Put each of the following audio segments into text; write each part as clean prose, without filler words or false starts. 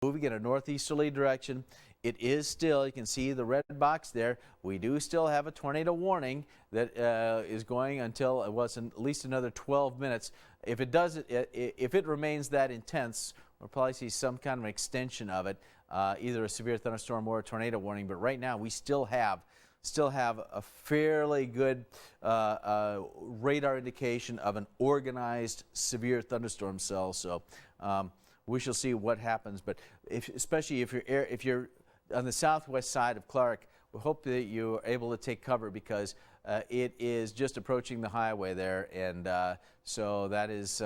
moving in a northeasterly direction. It is still, you can see the red box there. We do still have a tornado warning that is going until at least another 12 minutes. If it remains that intense, we'll probably see some kind of an extension of it, either a severe thunderstorm or a tornado warning. But right now, we still have a fairly good radar indication of an organized severe thunderstorm cell. So we shall see what happens. But especially if you're on the southwest side of Clark, we hope that you're able to take cover, because it is just approaching the highway there, and so that is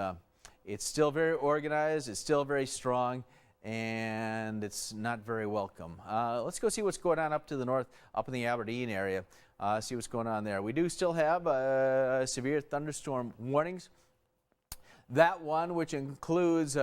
it's still very organized, it's still very strong, and it's not very welcome. Let's go see what's going on up to the north, up in the Aberdeen area, see what's going on there. We do still have severe thunderstorm warnings. That one, which includes,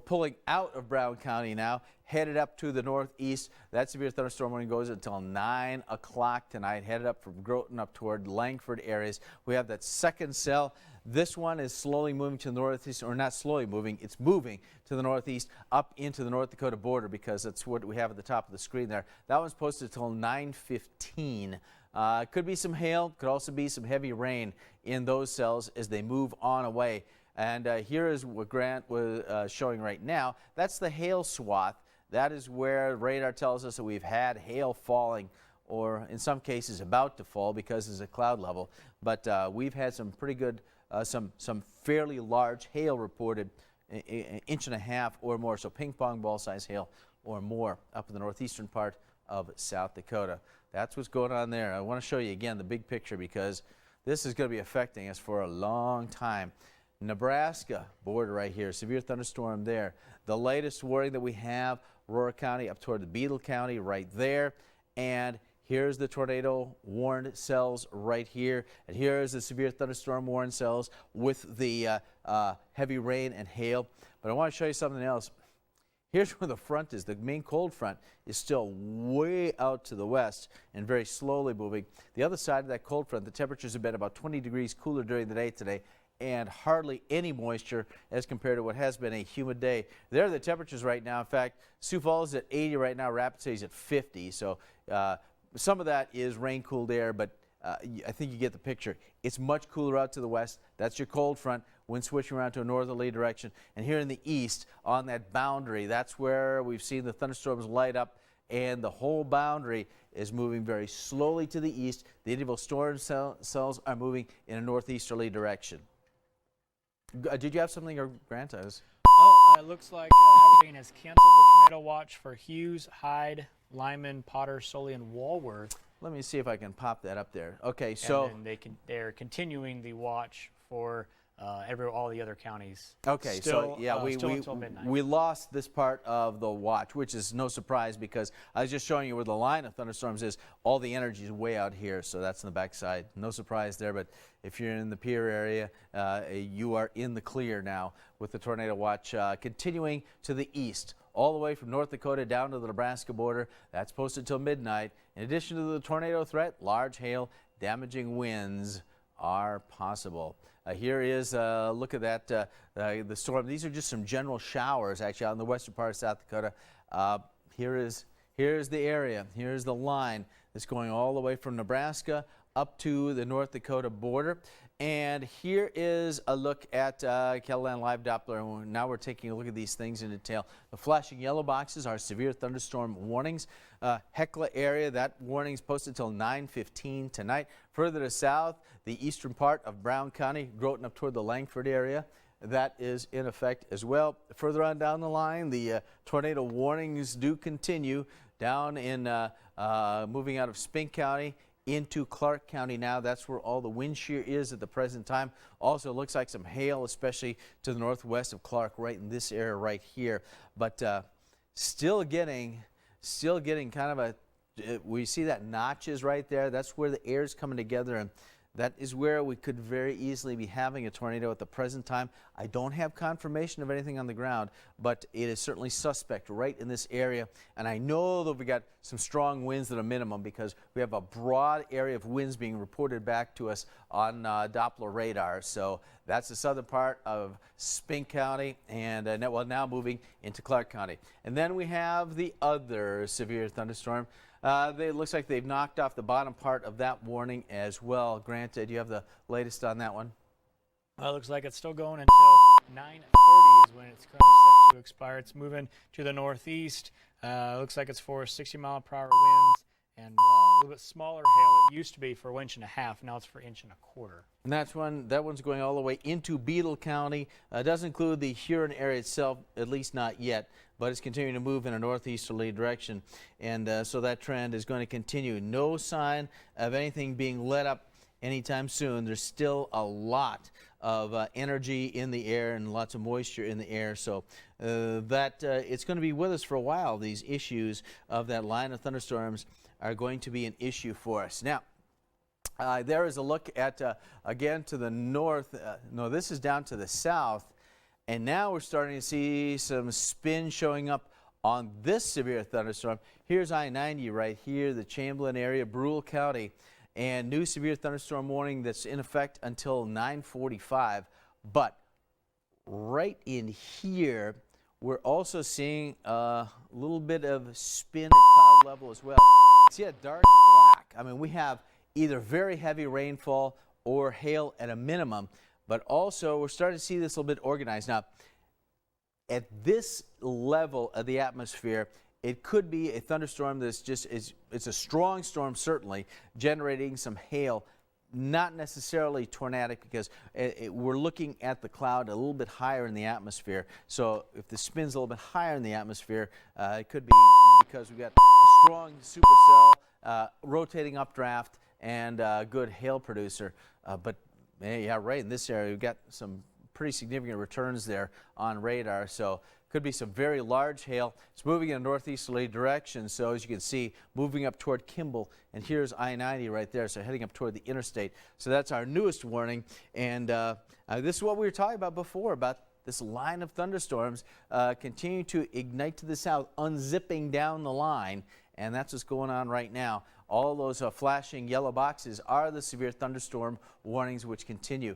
pulling out of Brown County now, headed up to the northeast. That severe thunderstorm warning goes until 9 o'clock tonight, headed up from Groton up toward Langford areas. We have that second cell. This one is slowly moving to the northeast, or not slowly moving, it's moving to the northeast up into the North Dakota border, because that's what we have at the top of the screen there. That one's posted until 9:15. Could be some hail, could also be some heavy rain in those cells as they move on away. And here is what Grant was showing right now. That's the hail swath. That is where radar tells us that we've had hail falling, or in some cases about to fall, because it's a cloud level. But we've had some pretty good, some fairly large hail reported, an inch and a half or more, so ping pong ball size hail or more up in the northeastern part of South Dakota. That's what's going on there. I want to show you again the big picture, because this is going to be affecting us for a long time. Nebraska border right here, severe thunderstorm there. The latest warning that we have, Aurora County up toward the Beadle County right there. And here's the tornado warned cells right here. And here's the severe thunderstorm warned cells with the heavy rain and hail. But I want to show you something else. Here's where the front is. The main cold front is still way out to the west and very slowly moving. The other side of that cold front, the temperatures have been about 20 degrees cooler during the day today, and hardly any moisture as compared to what has been a humid day. There are the temperatures right now. In fact, Sioux Falls is at 80 right now, Rapid City's at 50. So some of that is rain-cooled air, but I think you get the picture. It's much cooler out to the west. That's your cold front. Wind switching around to a northerly direction. And here in the east, on that boundary, that's where we've seen the thunderstorms light up, and the whole boundary is moving very slowly to the east. The individual storm cells are moving in a northeasterly direction. Did you have something, Grant? It looks like Aberdeen has canceled the tornado watch for Hughes, Hyde, Lyman, Potter, Sully, and Walworth. Let me see if I can pop that up there. Okay, so they're continuing the watch for all the other counties. Okay, still, so yeah, we lost this part of the watch, which is no surprise, because I was just showing you where the line of thunderstorms is. All the energy is way out here, so that's on the backside. No surprise there, but if you're in the Pierre area, you are in the clear now with the tornado watch continuing to the east, all the way from North Dakota down to the Nebraska border. That's posted till midnight. In addition to the tornado threat, large hail, damaging winds are possible. Here is a look at that, the storm. These are just some general showers actually out in the western part of South Dakota. Here's the area. Here's the line that's going all the way from Nebraska up to the North Dakota border. And here is a look at KELOLAND Live Doppler. Now we're taking a look at these things in detail. The flashing yellow boxes are severe thunderstorm warnings. Hecla area, that warning is posted until 9:15 tonight. Further to south, the eastern part of Brown County, Groton up toward the Langford area, that is in effect as well. Further on down the line, the tornado warnings do continue down in moving out of Spink County into Clark County now. That's where all the wind shear is at the present time. Also looks like some hail, especially to the northwest of Clark, right in this area right here. But still getting kind of we see that notches right there. That's where the air is coming together, and that is where we could very easily be having a tornado at the present time. I don't have confirmation of anything on the ground, but it is certainly suspect right in this area. And I know that we got some strong winds at a minimum because we have a broad area of winds being reported back to us on Doppler radar. So that's the southern part of Spink County and now moving into Clark County. And then we have the other severe thunderstorm. It looks like they've knocked off the bottom part of that warning as well. Grant, do you have the latest on that one? Well, it looooks like it's still going until 9:30 is when it's currently set to expire. It's moving to the northeast. Looks like it's for 60-mile-per-hour winds and a little bit smaller hail. It used to be for 1.5 inches. Now it's for 1.25 inches. And that one's going all the way into Beadle County. Doesn't include the Huron area itself, at least not yet, but it's continuing to move in a northeasterly direction. And so that trend is going to continue. No sign of anything being let up anytime soon. There's still a lot of energy in the air and lots of moisture in the air. So it's going to be with us for a while. These issues of that line of thunderstorms are going to be an issue for us. Now, there is a look at, again, to the north. No, this is down to the south. And now we're starting to see some spin showing up on this severe thunderstorm. Here's I-90 right here, the Chamberlain area, Brule County. And new severe thunderstorm warning that's in effect until 9:45. But right in here, we're also seeing a little bit of spin at cloud level as well. See a dark black. I mean, we have either very heavy rainfall or hail at a minimum, but also we're starting to see this a little bit organized. Now, at this level of the atmosphere, it could be a thunderstorm that's it's a strong storm, certainly, generating some hail, not necessarily tornadic, because we're looking at the cloud a little bit higher in the atmosphere. So if the spin's a little bit higher in the atmosphere, it could be because we've got a strong supercell, rotating updraft, and a good hail producer. But yeah, right in this area, we've got some pretty significant returns there on radar. So could be some very large hail. It's moving in a northeasterly direction, so as you can see, moving up toward Kimball, and here's I-90 right there, so heading up toward the interstate. So that's our newest warning, and this is what we were talking about before, about this line of thunderstorms continuing to ignite to the south, unzipping down the line, and that's what's going on right now. All those flashing yellow boxes are the severe thunderstorm warnings which continue.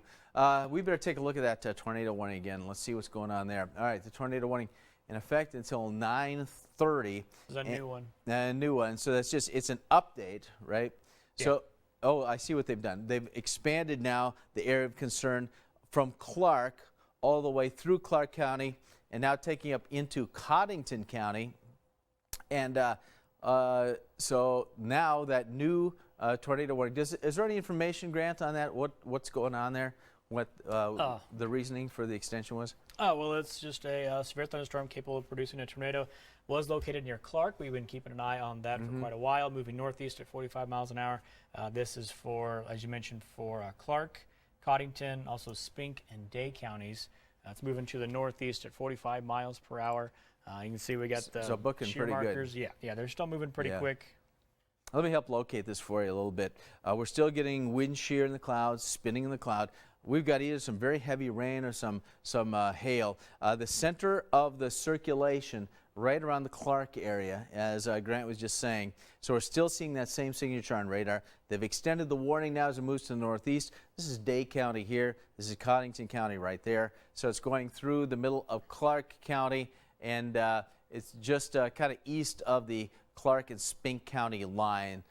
We better take a look at that tornado warning again. Let's see what's going on there. All right, the tornado warning in effect until 9:30. Is a new one. A new one. So that's it's an update, right? Yeah. So, oh, I see what they've done. They've expanded now the area of concern from Clark all the way through Clark County and now taking up into Coddington County. And so now that new tornado warning, is there any information, Grant, on that? What's going on there? What the reasoning for the extension was? Oh, well, it's just a severe thunderstorm capable of producing a tornado. Was located near Clark. We've been keeping an eye on that for quite a while, moving northeast at 45 miles an hour. This is for, as you mentioned, for Clark, Coddington, also Spink and Day counties. It's moving to the northeast at 45 miles per hour. You can see we got the booking shear pretty markers. good. Yeah, they're still moving pretty quick. Let me help locate this for you a little bit. We're still getting wind shear in the clouds, spinning in the cloud. We've got either some very heavy rain or some hail. The center of the circulation right around the Clark area, as Grant was just saying. So we're still seeing that same signature on radar. They've extended the warning now as it moves to the northeast. This is Day County here. This is Coddington County right there. So it's going through the middle of Clark County, and it's just kind of east of the Clark and Spink County line.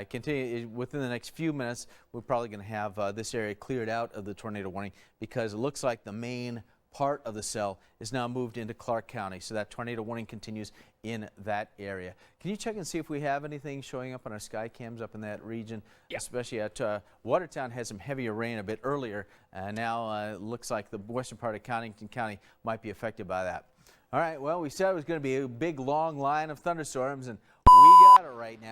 Continue within the next few minutes. We're probably going to have this area cleared out of the tornado warning because it looks like the main part of the cell is now moved into Clark County. So that tornado warning continues in that area. Can you check and see if we have anything showing up on our sky cams up in that region? Yeah. Especially at Watertown had some heavier rain a bit earlier. Now it looks like the western part of Coddington County might be affected by that. All right, well, we said it was going to be a big, long line of thunderstorms, and we got it right now.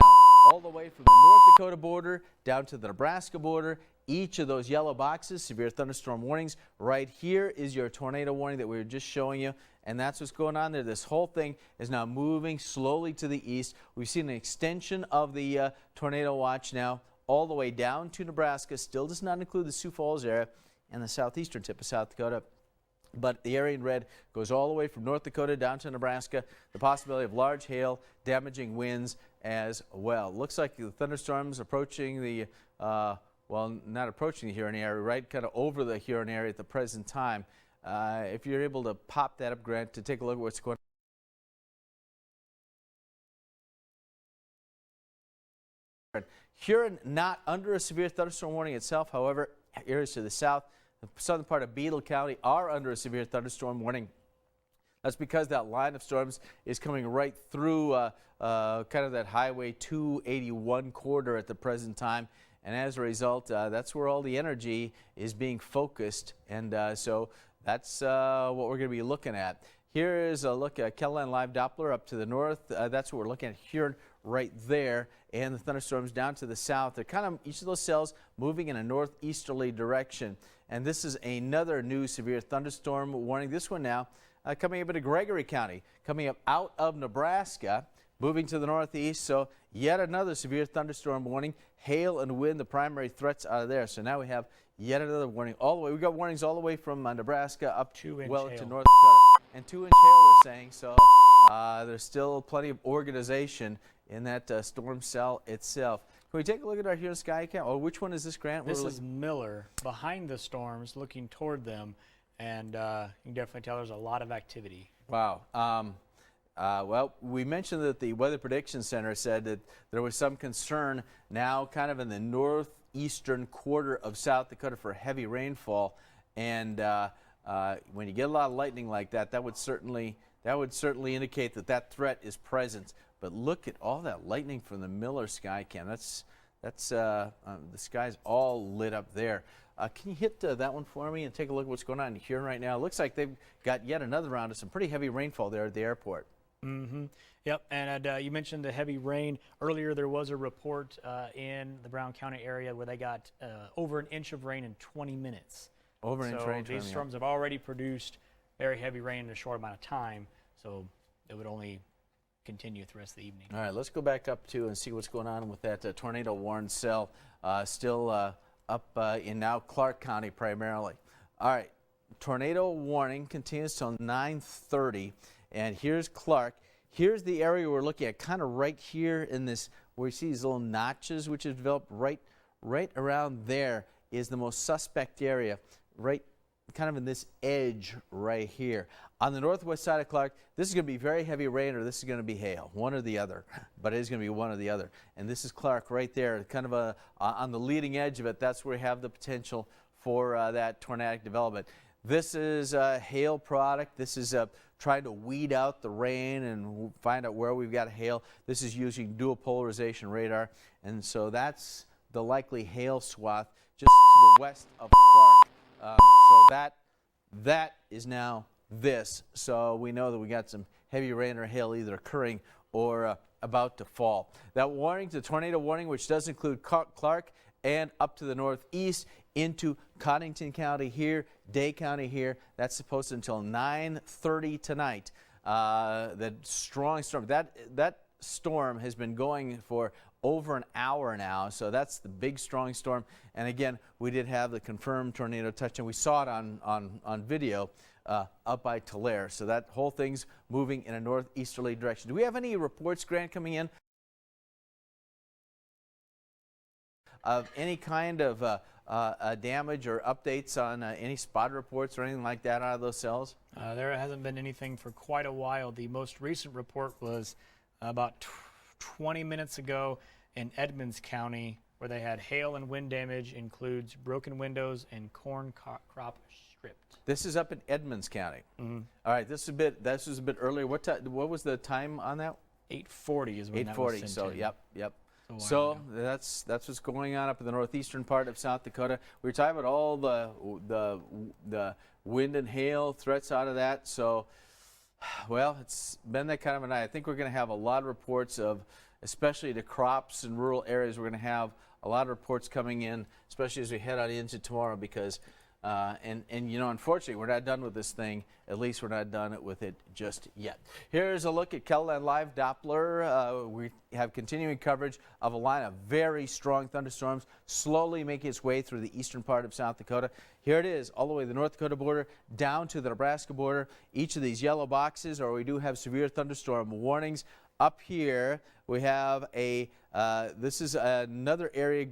All the way from the North Dakota border down to the Nebraska border. Each of those yellow boxes, severe thunderstorm warnings. Right here is your tornado warning that we were just showing you, and that's what's going on there. This whole thing is now moving slowly to the east. We've seen an extension of the tornado watch now all the way down to Nebraska. Still does not include the Sioux Falls area and the southeastern tip of South Dakota. But the area in red goes all the way from North Dakota down to Nebraska. The possibility of large hail, damaging winds as well. Looks like the thunderstorms approaching the, well, not approaching the Huron area, right kind of over the Huron area at the present time. If you're able to pop that up, Grant, to take a look at what's going on. Huron not under a severe thunderstorm warning itself. However, areas to the south, the southern part of Beadle County are under a severe thunderstorm warning. That's because that line of storms is coming right through kind of that Highway 281 corridor at the present time. And as a result, that's where all the energy is being focused. And so that's what we're going to be looking at. Here is a look at KELOLAND Live Doppler up to the north. That's what we're looking at here, right there. And the thunderstorms down to the south. They're kind of, each of those cells moving in a northeasterly direction. And this is another new severe thunderstorm warning. This one now coming up into Gregory County, coming up out of Nebraska, moving to the northeast. So yet another severe thunderstorm warning. Hail and wind, the primary threats out of there. So now we have yet another warning all the way. We've got warnings all the way from Nebraska up to well to North Dakota. And 2-inch hail, they're saying. So there's still plenty of organization in that storm cell itself. Can we take a look at our Huron sky cam? Oh, which one is this, Grant? This is Miller behind the storms, looking toward them, and you can definitely tell there's a lot of activity. Wow. Well, we mentioned that the Weather Prediction Center said that there was some concern now kind of in the northeastern quarter of South Dakota for heavy rainfall. And when you get a lot of lightning like that, that would certainly indicate that that threat is present. But look at all that lightning from the Miller sky cam. The sky's all lit up there. Can you hit that one for me and take a look at what's going on here right now? It looks like they've got yet another round of some pretty heavy rainfall there at the airport. Mm-hmm. Yep, and you mentioned the heavy rain. Earlier there was a report in the Brown County area where they got over an inch of rain in 20 minutes. Over an inch of rain. So these storms have already produced very heavy rain in a short amount of time, so it would only continue through the rest of the evening. All right, let's go back up to and see what's going on with that tornado warned cell still up in now Clark County primarily. All right, tornado warning continues till 9:30, and here's Clark. Here's the area we're looking at, kind of right here in this, where you see these little notches which have developed right around there is the most suspect area, right kind of in this edge right here. On the northwest side of Clark, this is going to be very heavy rain or this is going to be hail, one or the other, but it is going to be one or the other. And this is Clark right there, kind of on the leading edge of it. That's where we have the potential for that tornadic development. This is a hail product. This is trying to weed out the rain and find out where we've got hail. This is using dual polarization radar, and so that's the likely hail swath just to the west of Clark. So that is now this. So we know that we got some heavy rain or hail either occurring or about to fall. That warning, the tornado warning, which does include Clark and up to the northeast into Cottington County here, Day County here. That's supposed until 9:30 tonight. That strong storm, that storm has been going for over an hour now, so that's the big strong storm. And again, we did have the confirmed tornado touchdown. We saw it on video up by Tulare. So that whole thing's moving in a northeasterly direction. Do we have any reports, Grant, coming in of any kind of damage or updates on any spot reports or anything like that out of those cells? There hasn't been anything for quite a while. The most recent report was about 20 minutes ago in Edmonds County, where they had hail and wind damage, includes broken windows and corn crop stripped. This is up in Edmonds County. Mm-hmm. All right, this was a bit earlier. What was the time on that? 8:40 is when that was sent in. So yep. So that's what's going on up in the northeastern part of South Dakota. We were talking about all the wind and hail threats out of that. So, well, it's been that kind of a night. I think we're going to have a lot of reports of, especially the crops in rural areas. We're going to have a lot of reports coming in, especially as we head on into tomorrow, because And you know, unfortunately, we're not done with this thing. At least we're not done with it just yet. Here's a look at KELOLAND Live Doppler. We have continuing coverage of a line of very strong thunderstorms slowly making its way through the eastern part of South Dakota. Here it is, all the way to the North Dakota border down to the Nebraska border. Each of these yellow boxes, or we do have severe thunderstorm warnings. Up here, we have this is another area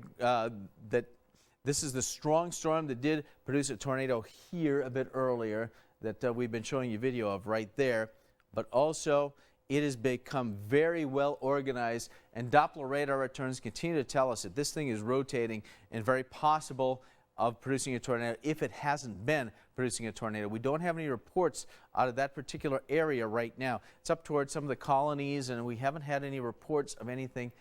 this is the strong storm that did produce a tornado here a bit earlier that we've been showing you video of right there. But also, it has become very well organized, and Doppler radar returns continue to tell us that this thing is rotating and very possible of producing a tornado if it hasn't been producing a tornado. We don't have any reports out of that particular area right now. It's up towards some of the colonies, and we haven't had any reports of anything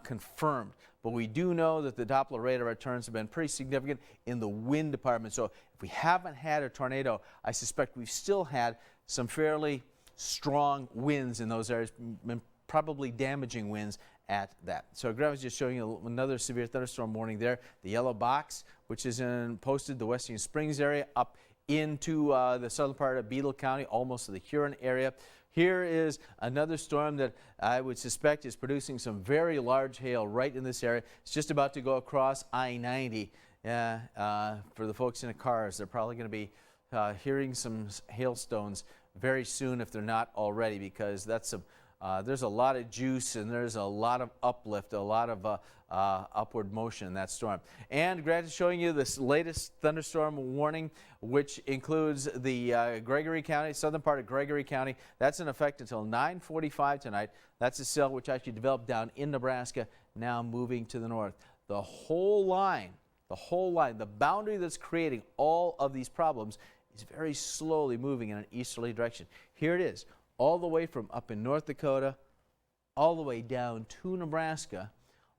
confirmed. But we do know that the Doppler radar returns have been pretty significant in the wind department. So if we haven't had a tornado, I suspect we've still had some fairly strong winds in those areas, probably damaging winds at that. So Greg was just showing you another severe thunderstorm warning there. The yellow box, which is posted the West Union Springs area up into the southern part of Beadle County, almost to the Huron area. Here is another storm that I would suspect is producing some very large hail right in this area. It's just about to go across I-90. For the folks in the cars, they're probably going to be hearing some hailstones very soon if they're not already, because that's there's a lot of juice and there's a lot of uplift, a lot of upward motion in that storm. And Grant is showing you this latest thunderstorm warning, which includes the Gregory County, southern part of Gregory County. That's in effect until 9:45 tonight. That's a cell which actually developed down in Nebraska, now moving to the north. The whole line, the boundary that's creating all of these problems is very slowly moving in an easterly direction. Here it is, all the way from up in North Dakota, all the way down to Nebraska.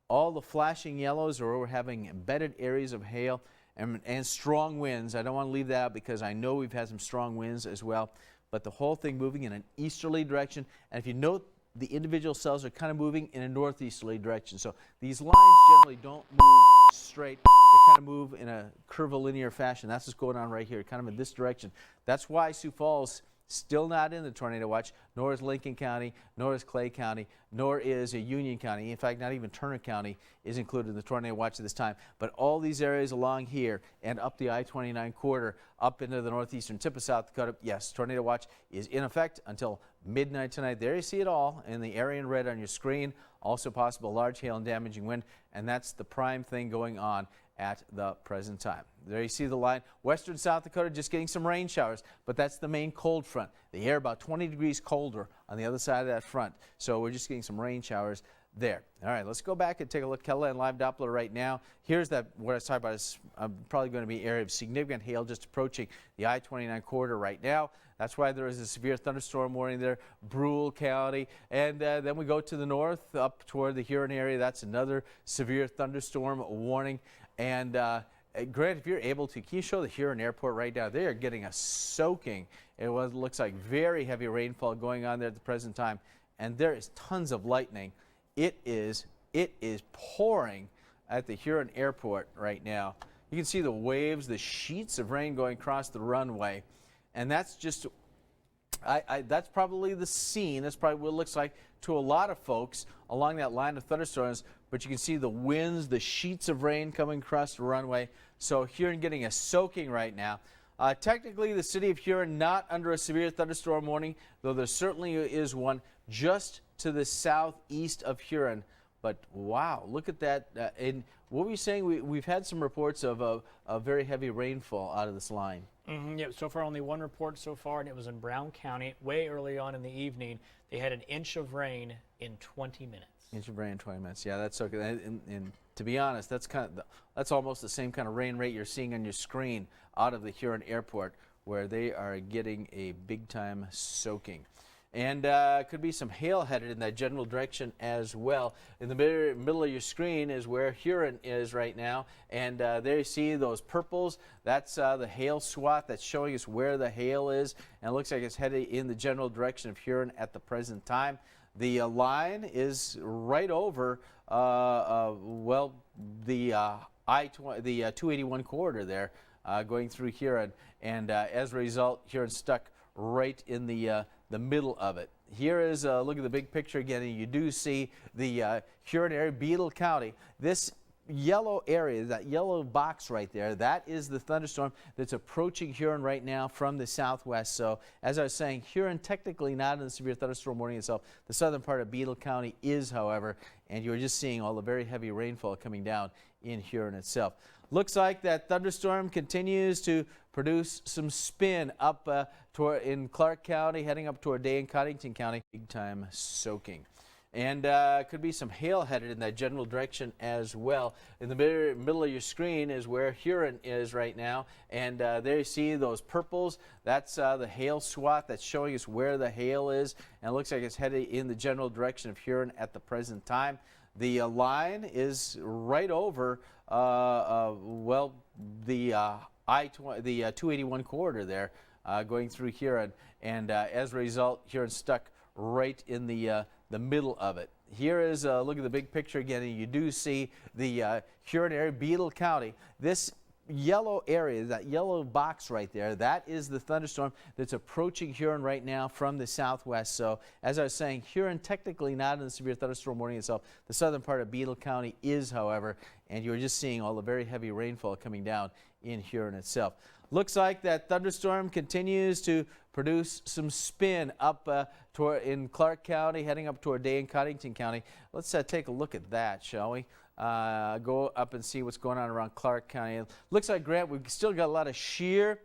All the flashing yellows are where we're having embedded areas of hail and strong winds. I don't want to leave that out because I know we've had some strong winds as well. But the whole thing moving in an easterly direction. And if you note, the individual cells are kind of moving in a northeasterly direction. So these lines generally don't move straight. They kind of move in a curvilinear fashion. That's what's going on right here, kind of in this direction. That's why Sioux Falls still not in the tornado watch, nor is Lincoln County, nor is Clay County, nor is Union County. In fact, not even Turner County is included in the tornado watch at this time. But all these areas along here and up the I-29 corridor, up into the northeastern tip of South Dakota, yes, tornado watch is in effect until midnight tonight. There you see it all in the area in red on your screen. Also possible large hail and damaging wind, and that's the prime thing going on at the present time. There you see the line. Western South Dakota just getting some rain showers, but that's the main cold front. The air about 20 degrees colder on the other side of that front. So we're just getting some rain showers there. All right, let's go back and take a look at KELOLAND Live Doppler right now. Here's that, what I was talking about is probably going to be an area of significant hail just approaching the I-29 corridor right now. That's why there is a severe thunderstorm warning there, Brule County. And then we go to the north up toward the Huron area. That's another severe thunderstorm warning. And Grant, if you're able to, can you show the Huron Airport right now? They are getting a soaking. It looks like very heavy rainfall going on there at the present time. And there is tons of lightning. It is pouring at the Huron Airport right now. You can see the waves, the sheets of rain going across the runway. And that's just, that's probably the scene. That's probably what it looks like to a lot of folks along that line of thunderstorms. But you can see the winds, the sheets of rain coming across the runway. So Huron getting a soaking right now. Technically, the city of Huron not under a severe thunderstorm warning, though there certainly is one just to the southeast of Huron. But wow, look at that. And what were you saying? We've had some reports of a very heavy rainfall out of this line. Yeah, so far only one report so far, and it was in Brown County. Way early on in the evening, they had an inch of rain in 20 minutes. Inch of rain in 20 minutes. Yeah, that's okay. And to be honest, that's almost the same kind of rain rate you're seeing on your screen out of the Huron Airport, where they are getting a big-time soaking. And could be some hail headed in that general direction as well. In the middle of your screen is where Huron is right now. And there you see those purples. That's the hail swath that's showing us where the hail is. And it looks like it's headed in the general direction of Huron at the present time. The line is right over, the 281 corridor there. going through Huron, and as a result, Huron's stuck right in the middle of it. Here is a look at the big picture again, and you do see the Huron area, Beadle County. This yellow area, that yellow box right there, that is the thunderstorm that's approaching Huron right now from the southwest. So as I was saying, Huron technically not in the severe thunderstorm warning itself. The southern part of Beadle County is, however, and you're just seeing all the very heavy rainfall coming down in Huron itself. Looks like that thunderstorm continues to produce some spin up in Clark County, heading up toward Day and Cottington County. Big time soaking. And could be some hail headed in that general direction as well. In the middle of your screen is where Huron is right now. And there you see those purples. That's the hail swath that's showing us where the hail is. And it looks like it's headed in the general direction of Huron at the present time. The line is right over, well, the 281 corridor there going through Huron. And as a result, Huron's stuck right in the middle of it. Here is a look at the big picture again, and you do see the Huron area, Beadle County. This yellow area, that yellow box right there, that is the thunderstorm that's approaching Huron right now from the southwest. So as I was saying, Huron technically not in the severe thunderstorm warning itself. The southern part of Beadle County is, however, and you're just seeing all the very heavy rainfall coming down in Huron itself. Looks like that thunderstorm continues to produce some spin up in Clark County, heading up toward Day and Cottington County. Let's take a look at that, shall we? Go up and see what's going on around Clark County. Looks like, Grant, we've still got a lot of shear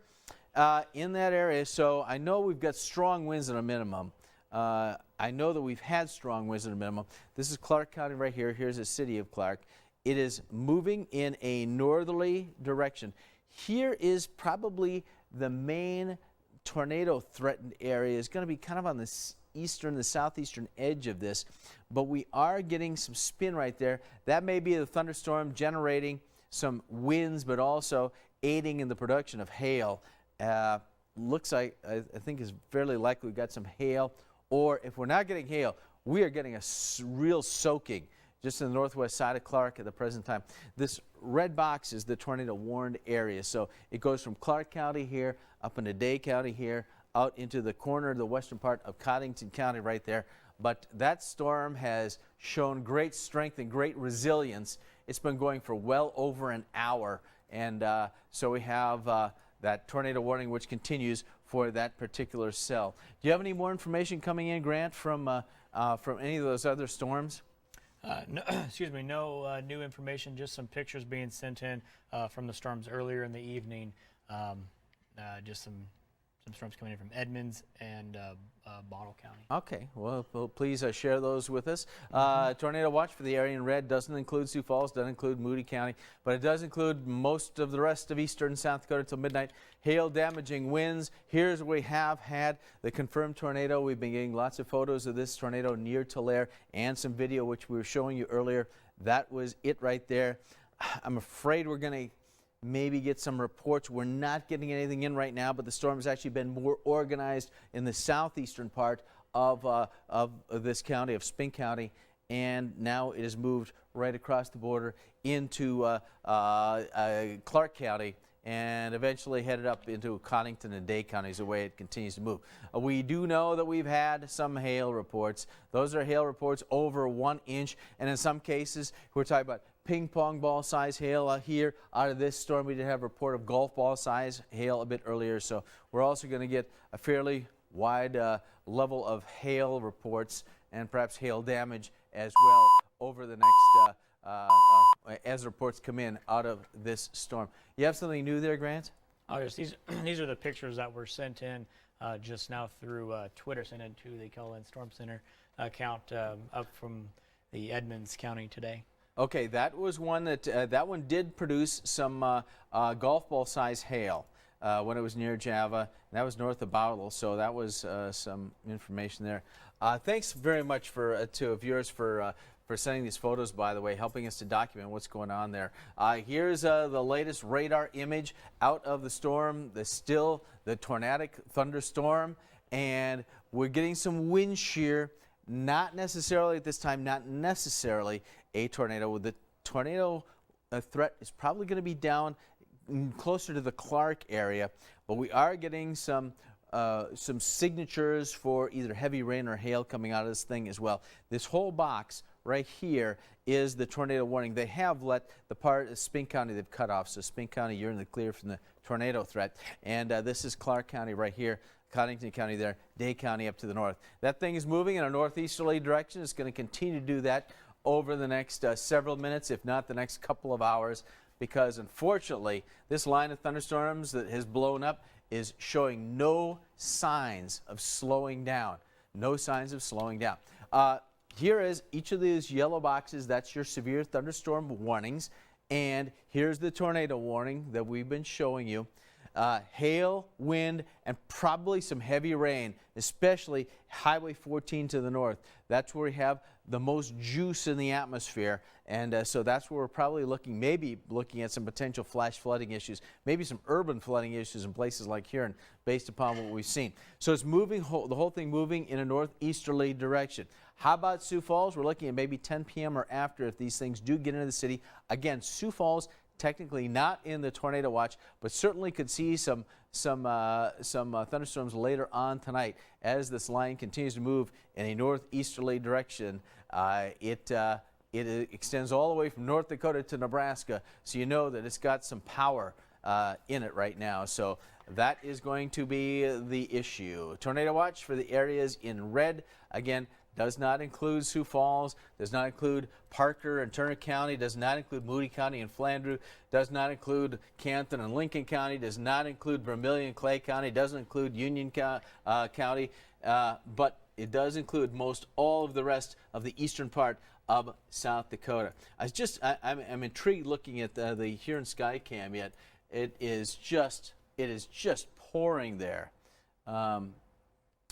in that area, so I know we've got strong winds at a minimum. I know that we've had strong winds at a minimum. This is Clark County right here. Here's the city of Clark. It is moving in a northerly direction. Here is probably the main tornado threatened area. Is going to be kind of on the the southeastern edge of this, but we are getting some spin right there. That may be the thunderstorm generating some winds, but also aiding in the production of hail. Looks like, I think is fairly likely we've got some hail, or if we're not getting hail, we are getting a real soaking just in the northwest side of Clark at the present time. This red box is the tornado warned area. So it goes from Clark County here, up into Day County here, out into the corner of the western part of Cottington County right there. But that storm has shown great strength and great resilience. It's been going for well over an hour. And so we have that tornado warning, which continues for that particular cell. Do you have any more information coming in, Grant, from any of those other storms? No, excuse me, no new information, just some pictures being sent in from the storms earlier in the evening. Just some storms coming in from Edmonds and Bottle County. Okay, well, please share those with us. Tornado watch for the area in red doesn't include Sioux Falls, doesn't include Moody County, but it does include most of the rest of eastern South Dakota until midnight. Hail damaging winds. Here's where we have had the confirmed tornado. We've been getting lots of photos of this tornado near Tulare and some video which we were showing you earlier. That was it right there. I'm afraid we're going to maybe get some reports. We're not getting anything in right now, but the storm has actually been more organized in the southeastern part of this county, of Spink County, and now it has moved right across the border into Clark County and eventually headed up into Cottington and Day counties the way it continues to move. We do know that we've had some hail reports. Those are hail reports over 1 inch, and in some cases we're talking about ping pong ball size hail here. Out of this storm, we did have a report of golf ball size hail a bit earlier, so we're also going to get a fairly wide level of hail reports and perhaps hail damage as well over the next as reports come in out of this storm. You have something new there, Grant? Oh, yes. These are the pictures that were sent in just now through Twitter, sent into the KELOLAND Storm Center account up from the Edmonds County today. Okay, that was one that one did produce some golf ball size hail when it was near Java. And that was north of Bowdle, so that was some information there. Thanks very much to viewers for sending these photos, by the way, helping us to document what's going on there. Here's the latest radar image out of the storm, the Tornadic thunderstorm, and we're getting some wind shear. Not necessarily at this time, not necessarily a tornado. The tornado threat is probably going to be down closer to the Clark area, but we are getting some signatures for either heavy rain or hail coming out of this thing as well. This whole box right here is the tornado warning. They have let the part of Spink County they've cut off. So Spink County, you're in the clear from the tornado threat. And this is Clark County right here, Cottington County there, Day County up to the north. That thing is moving in a northeasterly direction. It's going to continue to do that over the next several minutes, if not the next couple of hours, because unfortunately this line of thunderstorms that has blown up is showing no signs of slowing down. No signs of slowing down. Here is each of these yellow boxes. That's your severe thunderstorm warnings. And here's the tornado warning that we've been showing you. Hail, wind, and probably some heavy rain, especially Highway 14 to the north. That's where we have the most juice in the atmosphere. And so that's where we're probably maybe looking at some potential flash flooding issues, maybe some urban flooding issues in places like here, and based upon what we've seen. So it's moving, the whole thing moving in a northeasterly direction. How about Sioux Falls? We're looking at maybe 10 p.m. or after if these things do get into the city. Again, Sioux Falls technically not in the tornado watch, but certainly could see some thunderstorms later on tonight as this line continues to move in a northeasterly direction. It extends all the way from North Dakota to Nebraska, so you know that it's got some power in it right now. So that is going to be the issue. Tornado watch for the areas in red. Again, does not include Sioux Falls, does not include Parker and Turner County, does not include Moody County and Flandreau, does not include Canton and Lincoln County, does not include Vermilion and Clay County, doesn't include Union County, but it does include most all of the rest of the eastern part of South Dakota. I'm intrigued looking at the Huron Skycam yet. It is just pouring there.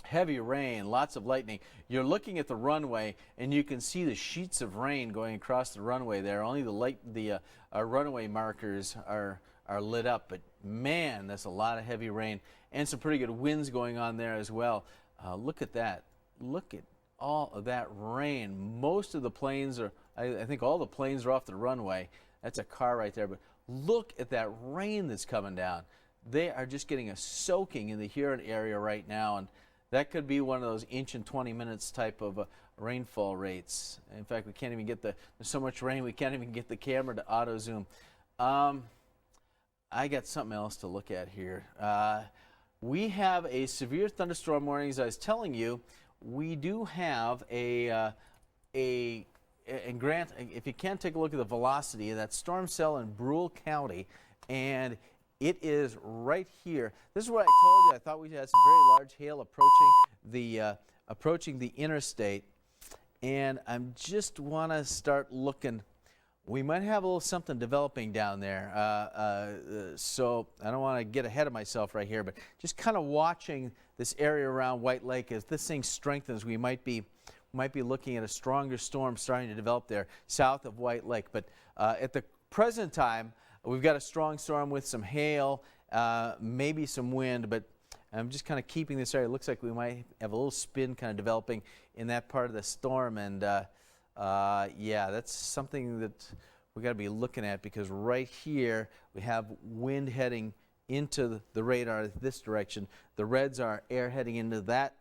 Heavy rain, lots of lightning. You're looking at the runway, and you can see the sheets of rain going across the runway there. Only the runway markers are lit up, but man, that's a lot of heavy rain and some pretty good winds going on there as well. Look at that. Look at all of that rain. Most of the planes are, I think all the planes are off the runway. That's a car right there, but look at that rain that's coming down. They are just getting a soaking in the Huron area right now, and that could be one of those inch in 20 minutes type of rainfall rates. In fact, we can't even get there's so much rain we can't even get the camera to auto zoom. I got something else to look at here. We have a severe thunderstorm warning. As I was telling you, we do have and Grant, if you can take a look at the velocity of that storm cell in Brule County, and it is right here. This is what I told you. I thought we had some very large hail approaching the interstate, and I just want to start looking. We might have a little something developing down there, so I don't want to get ahead of myself right here, but just kind of watching this area around White Lake. As this thing strengthens, we might be looking at a stronger storm starting to develop there south of White Lake. But at the present time, we've got a strong storm with some hail, maybe some wind, but I'm just kind of keeping this area. It looks like we might have a little spin kind of developing in that part of the storm, and yeah, that's something that we got to be looking at, because right here we have wind heading into the radar this direction. The reds are air heading into that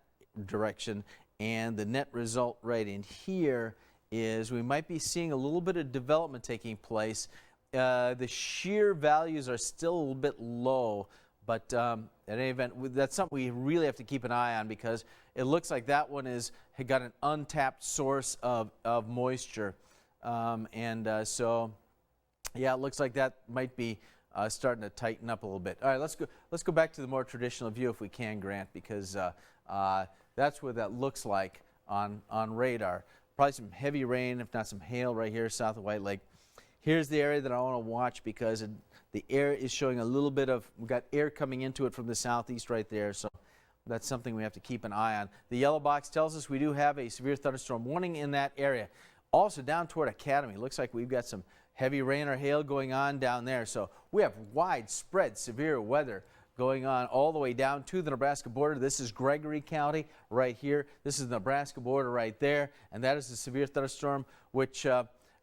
direction, and the net result right in here is we might be seeing a little bit of development taking place. The shear values are still a little bit low, but at any event, that's something we really have to keep an eye on, because it looks like that one had got an untapped source of moisture. So, yeah, it looks like that might be starting to tighten up a little bit. All right, let's go back to the more traditional view if we can, Grant, because that's what that looks like on radar. Probably some heavy rain, if not some hail right here south of White Lake. Here's the area that I want to watch, because the air is showing a little bit of, we've got air coming into it from the southeast right there, so that's something we have to keep an eye on. The yellow box tells us we do have a severe thunderstorm warning in that area. Also down toward Academy, looks like we've got some heavy rain or hail going on down there, so we have widespread severe weather going on all the way down to the Nebraska border. This is Gregory County right here. This is the Nebraska border right there, and that is the severe thunderstorm, which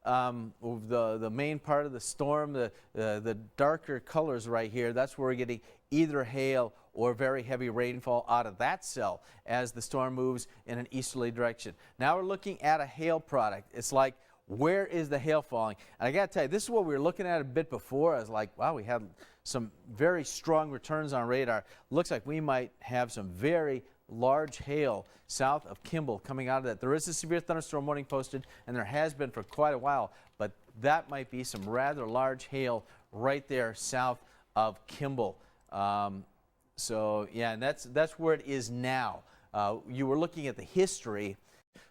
the main part of the storm, the darker colors right here, that's where we're getting either hail or very heavy rainfall out of that cell as the storm moves in an easterly direction. Now we're looking at a hail product. It's like, where is the hail falling? And I got to tell you, this is what we were looking at a bit before. I was like, wow, we had some very strong returns on radar. Looks like we might have some very large hail south of Kimball coming out of that. There is a severe thunderstorm warning posted, and there has been for quite a while, but that might be some rather large hail right there south of Kimball. So yeah, and that's where it is now. You were looking at the history,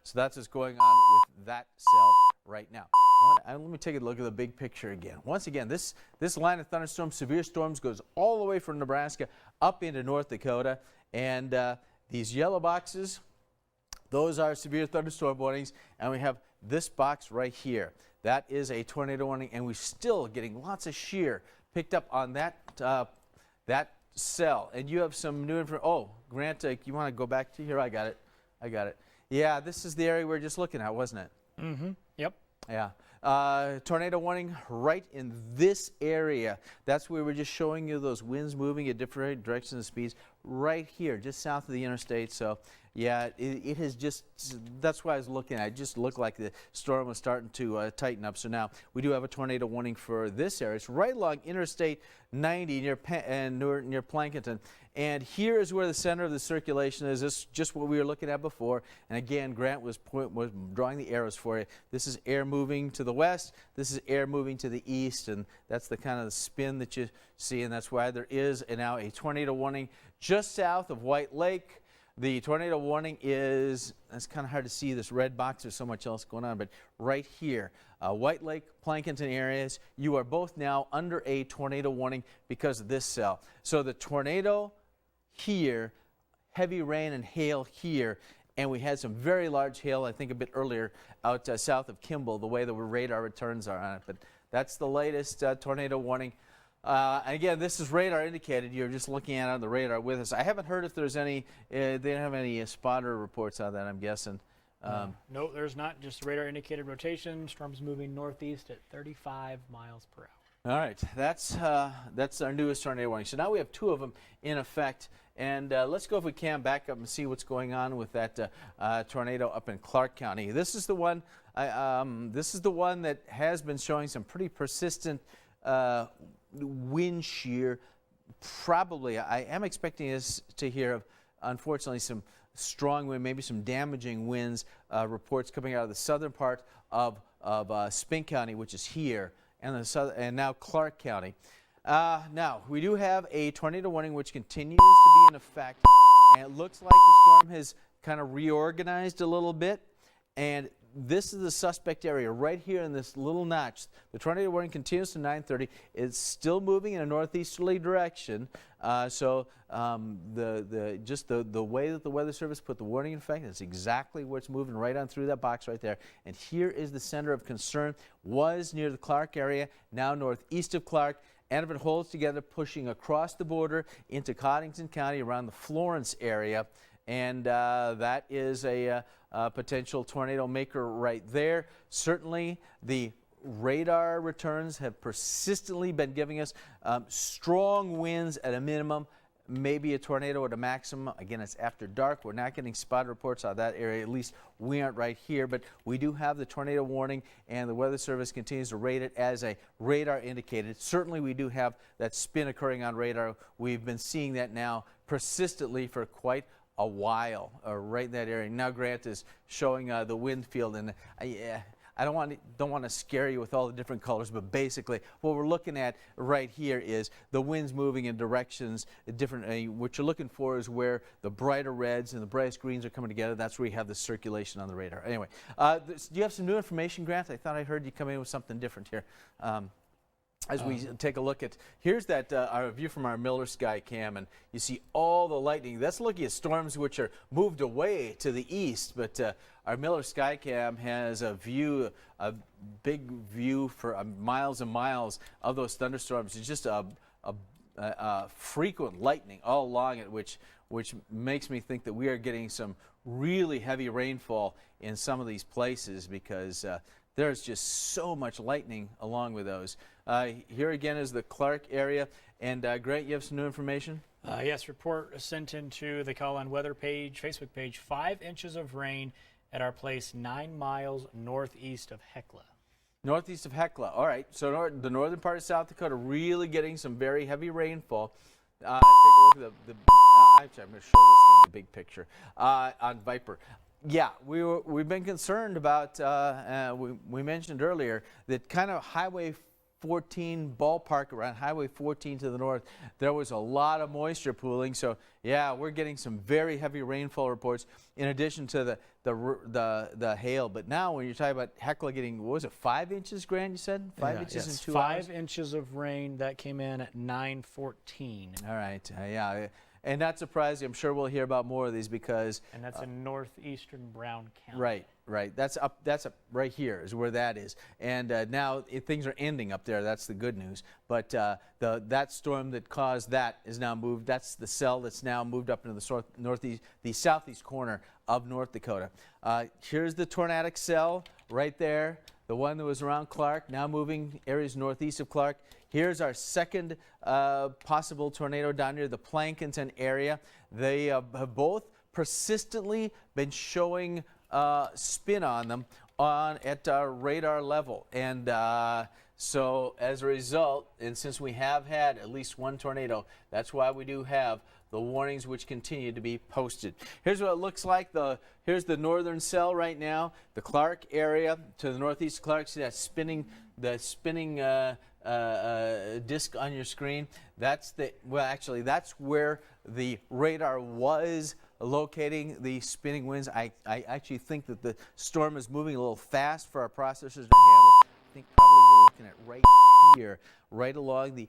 so that's what's going on with that cell right now. Let me take a look at the big picture again. Once again, this line of thunderstorms, severe storms, goes all the way from Nebraska up into North Dakota, and these yellow boxes, those are severe thunderstorm warnings, and we have this box right here. That is a tornado warning, and we're still getting lots of shear picked up on that that cell. And you have some new information. Oh, Grant, you want to go back to here? I got it. Yeah, this is the area we were just looking at, wasn't it? Mm-hmm. Yep. Yeah. Tornado warning right in this area. That's where we're just showing you those winds moving at different directions and speeds right here, just south of the interstate. So yeah, it has just, that's why I was looking at it. It just looked like the storm was starting to tighten up. So now we do have a tornado warning for this area. It's right along Interstate 90 near Plankinton. And here is where the center of the circulation is. This is just what we were looking at before. And again, Grant was drawing the arrows for you. This is air moving to the west. This is air moving to the east. And that's the kind of the spin that you see. And that's why there is now a tornado warning just south of White Lake. The tornado warning is, it's kind of hard to see this red box, there's so much else going on, but right here, White Lake, Plankinton areas, you are both now under a tornado warning because of this cell. So the tornado here, heavy rain and hail here, and we had some very large hail, I think a bit earlier, out south of Kimball, the way the radar returns are on it. But that's the latest tornado warning. And again, this is radar indicated. You're just looking at it on the radar with us. I haven't heard if there's any, they don't have any spotter reports on that, I'm guessing. No, there's not. Just radar indicated rotation. Storm's moving northeast at 35 miles per hour. All right, that's our newest tornado warning. So now we have two of them in effect. And let's go, if we can, back up and see what's going on with that tornado up in Clark County. This is the one. This is the one that has been showing some pretty persistent wind shear. Probably, I am expecting us to hear of, unfortunately, some strong wind, maybe some damaging winds. Reports coming out of the southern part of Spink County, which is here, and now Clark County. Now, we do have a tornado warning which continues to be in effect, and it looks like the storm has kind of reorganized a little bit, and this is the suspect area right here in this little notch. The tornado warning continues to 9:30. It's still moving in a northeasterly direction. So the way that the Weather Service put the warning in effect, that's exactly where it's moving, right on through that box right there. And here is the center of concern. Was near the Clark area, now northeast of Clark. And if it holds together, pushing across the border into Cottington County around the Florence area. And that is a potential tornado maker right there. Certainly, the radar returns have persistently been giving us strong winds at a minimum, maybe a tornado at a maximum. Again, it's after dark. We're not getting spot reports out of that area. At least we aren't right here. But we do have the tornado warning, and the Weather Service continues to rate it as a radar indicated. Certainly, we do have that spin occurring on radar. We've been seeing that now persistently for quite a while, right in that area. Now Grant is showing the wind field, and I don't want to scare you with all the different colors, but basically what we're looking at right here is the winds moving in directions different. What you're looking for is where the brighter reds and the brightest greens are coming together. That's where you have the circulation on the radar. Anyway, do you have some new information, Grant? I thought I heard you come in with something different here. As we take a look at, here's that our view from our Miller Sky Cam, and you see all the lightning. That's looking at storms which are moved away to the east, but our Miller Sky Cam has a view, a big view for miles and miles of those thunderstorms. It's just a frequent lightning all along it, which makes me think that we are getting some really heavy rainfall in some of these places, because there's just so much lightning along with those. Here again is the Clark area. And Grant, you have some new information? Yes, report sent into the KELOLAND weather page, Facebook page. 5 inches of rain at our place 9 miles northeast of Hecla. Northeast of Hecla. All right. So the northern part of South Dakota really getting some very heavy rainfall. Take a look at actually, I'm going to show this thing, the big picture, on Viper. Yeah, we've been concerned about, we mentioned earlier, that kind of Highway 14 ballpark around Highway 14 to the north, there was a lot of moisture pooling. So yeah, we're getting some very heavy rainfall reports in addition to the hail. But now when you're talking about Hecla getting, what was it, 5 inches, Grant, you said? 5 inches in 2 hours? 5 inches of rain that came in at 9:14. All right, yeah. And not surprising, I'm sure we'll hear about more of these because... And that's in northeastern Brown County. Right. That's up right here is where that is. And now things are ending up there. That's the good news. But that storm that caused that is now moved. That's the cell that's now moved up into the southeast corner of North Dakota. Here's the tornadic cell right there. The one that was around Clark, now moving areas northeast of Clark. Here's our second possible tornado down near the Plankinton area. They have both persistently been showing spin on them at radar level. And so as a result, and since we have had at least one tornado, that's why we do have the warnings which continue to be posted. Here's what it looks like. Here's the northern cell right now, the Clark area to the northeast of Clark. See that spinning disc on your screen? That's that's where the radar was locating the spinning winds. I actually think that the storm is moving a little fast for our processors to handle. I think probably we're looking at right here, right along the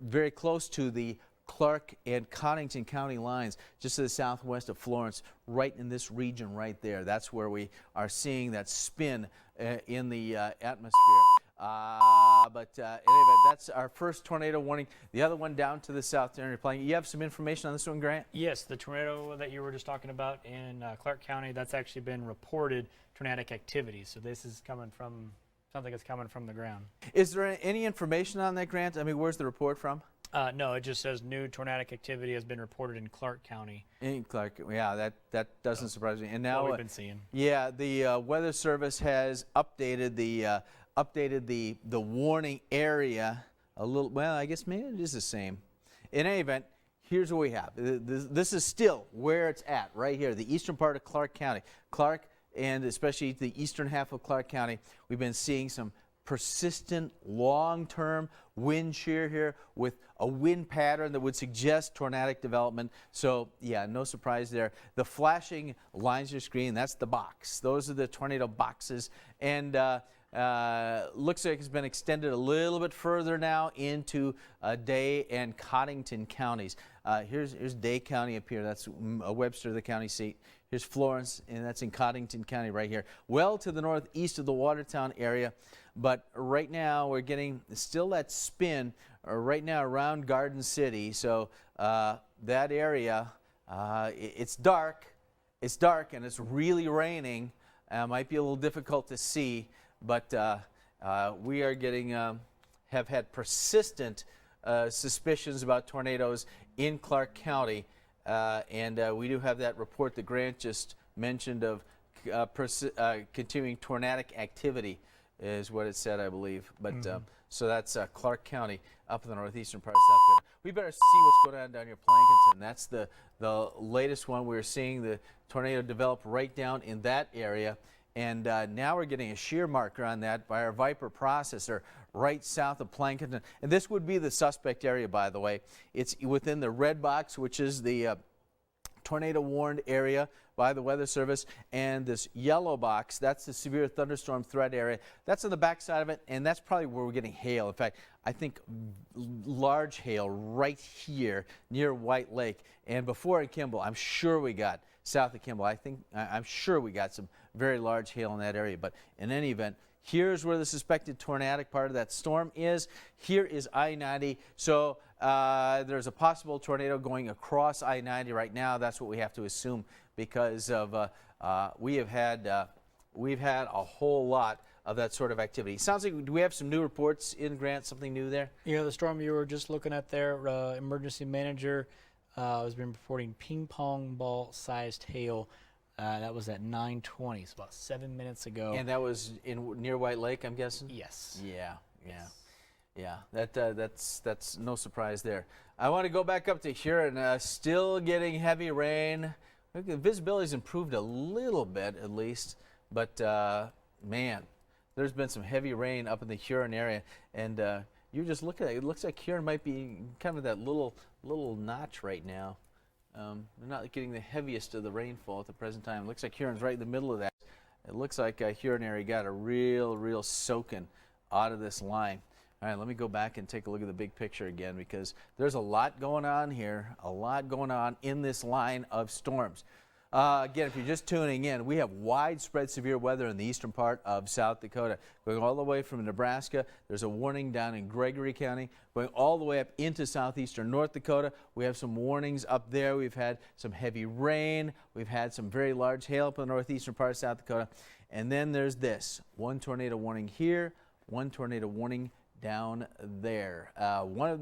very close to the Clark and Cottington County lines, just to the southwest of Florence, right in this region right there. That's where we are seeing that spin in the atmosphere. Anyway, that's our first tornado warning. The other one down to the south there you're playing. You have some information on this one, Grant? Yes, the tornado that you were just talking about in Clark County, that's actually been reported tornadic activity. So this is coming from, sounds like it's coming from the ground. Is there any information on that, Grant? I mean, where's the report from? No, it just says new tornadic activity has been reported in Clark County. In Clark, yeah, that doesn't surprise me. And now what we've been seeing. Yeah, the Weather Service has updated the warning area a little. Well, I guess maybe it is the same. In any event, here's what we have. This is still where it's at, right here, the eastern part of Clark County. Clark, and especially the eastern half of Clark County, we've been seeing some persistent long-term wind shear here with a wind pattern that would suggest tornadic development. So yeah, no surprise there. The flashing lines on your screen, that's the box. Those are the tornado boxes. And looks like it's been extended a little bit further now into Day and Cottington counties. Here's Day County up here. That's Webster, the county seat. Here's Florence, and that's in Cottington County right here. Well to the northeast of the Watertown area. But right now we're getting still that spin right now around Garden City. So that area, it's dark. It's dark and it's really raining. Might be a little difficult to see, but we are getting have had persistent suspicions about tornadoes in Clark County, and we do have that report that Grant just mentioned of continuing tornadic activity is what it said, I believe. But so that's Clark County up in the northeastern part of South Dakota. We better see what's going on down here, Plankinton. That's the latest one. We're seeing the tornado develop right down in that area. And now we're getting a shear marker on that by our Viper processor right south of Plankinton. And this would be the suspect area, by the way. It's within the red box, which is the tornado warned area by the Weather Service, and this yellow box, that's the severe thunderstorm threat area. That's on the back side of it, and that's probably where we're getting hail. In fact, I think large hail right here near White Lake. And before in Kimball, I'm sure we got south of Kimball. I'm sure we got some very large hail in that area. But in any event, here's where the suspected tornadic part of that storm is. Here is I-90. So there's a possible tornado going across I-90 right now. That's what we have to assume because of we have had we've had a whole lot of that sort of activity. Sounds like, do we have some new reports in, Grant, something new there? Yeah, the storm you were just looking at there, emergency manager has been reporting ping pong ball sized hail. That was at 9:20, so about 7 minutes ago. And that was near White Lake, I'm guessing? Yes. Yeah. That's no surprise there. I want to go back up to Huron. Still getting heavy rain. The visibility's improved a little bit, at least, but man, there's been some heavy rain up in the Huron area, and you just look at it. It looks like Huron might be kind of that little notch right now. We're not getting the heaviest of the rainfall at the present time. It looks like Huron's right in the middle of that. It looks like Huron area got a real soaking out of this line. All right, let me go back and take a look at the big picture again, because there's a lot going on here, a lot going on in this line of storms. Again, if you're just tuning in, we have widespread severe weather in the eastern part of South Dakota. Going all the way from Nebraska, there's a warning down in Gregory County. Going all the way up into southeastern North Dakota, we have some warnings up there. We've had some heavy rain. We've had some very large hail up in the northeastern part of South Dakota. And then there's this, one tornado warning here, one tornado warning down there.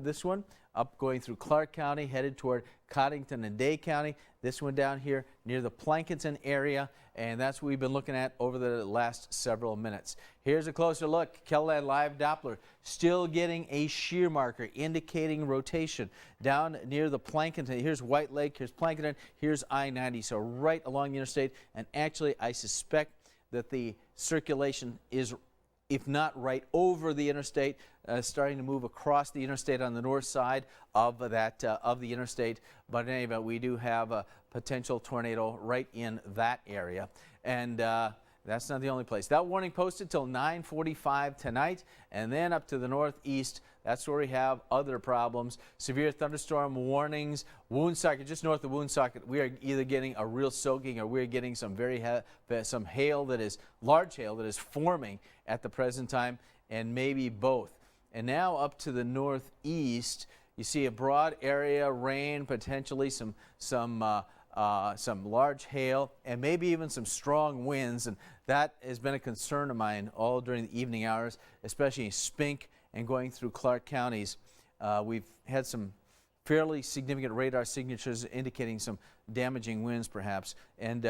This one up going through Clark County, headed toward Cottington and Day County. This one down here near the Plankinton area, and that's what we've been looking at over the last several minutes. Here's a closer look. KELOLAND live Doppler still getting a shear marker indicating rotation down near the Plankinton. Here's White Lake, here's Plankinton, here's I-90, so right along the interstate. And actually, I suspect that the circulation is, if not right over the interstate, starting to move across the interstate on the north side of the interstate. But in any event, we do have a potential tornado right in that area. And that's not the only place. That warning posted till 9:45 tonight, and then up to the northeast, that's where we have other problems. Severe thunderstorm warnings. Woonsocket, just north of Woonsocket, we are either getting a real soaking, or we're getting some some hail that is large hail that is forming at the present time, and maybe both. And now up to the northeast, you see a broad area, rain, potentially some large hail, and maybe even some strong winds. And that has been a concern of mine all during the evening hours, especially in Spink and going through Clark counties. We've had some fairly significant radar signatures indicating some damaging winds perhaps. And